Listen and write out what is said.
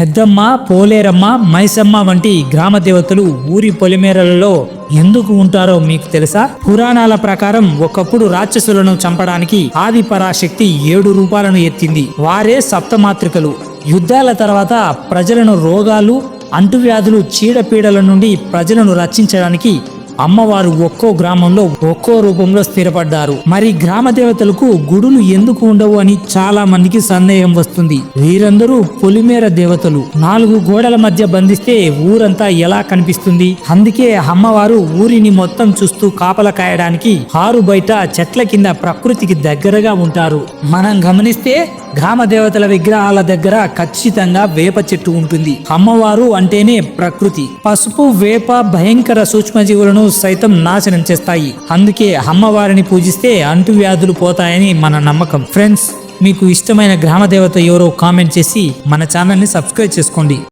పెద్దమ్మ, పోలేరమ్మ, మైసమ్మ వంటి గ్రామ దేవతలు ఊరి పొలిమేరలలో ఎందుకు ఉంటారో మీకు తెలుసా? పురాణాల ప్రకారం ఒకప్పుడు రాక్షసులను చంపడానికి ఆది పరాశక్తి 7 రూపాలను ఎత్తింది. వారే సప్తమాతృకలు. యుద్ధాల తర్వాత ప్రజలను రోగాలు, అంటువ్యాధులు, చీడపీడల నుండి ప్రజలను రక్షించడానికి అమ్మవారు ఒక్కో గ్రామంలో ఒక్కో రూపంలో స్థిరపడ్డారు. మరి గ్రామ దేవతలకు గుడులు ఎందుకు ఉండవు అని చాలా మందికి సందేహం వస్తుంది. వీరందరూ పొలిమేర దేవతలు. 4 గోడల మధ్య బంధిస్తే ఊరంతా ఎలా కనిపిస్తుంది? అందుకే అమ్మవారు ఊరిని మొత్తం చూస్తూ కాపలా కాయడానికి ఆరు బయట చెట్ల కింద ప్రకృతికి దగ్గరగా ఉంటారు. మనం గమనిస్తే గ్రామ దేవతల విగ్రహాల దగ్గర ఖచ్చితంగా వేప చెట్టు ఉంటుంది. అమ్మవారు అంటేనే ప్రకృతి. పసుపు, వేప భయంకర సూక్ష్మజీవులను సైతం నాశనం చేస్తాయి. అందుకే అమ్మవారిని పూజిస్తే అంటువ్యాధులు పోతాయని మన నమ్మకం. ఫ్రెండ్స్, మీకు ఇష్టమైన గ్రామ దేవత ఎవరో కామెంట్ చేసి మన ఛానల్ని సబ్స్క్రైబ్ చేసుకోండి.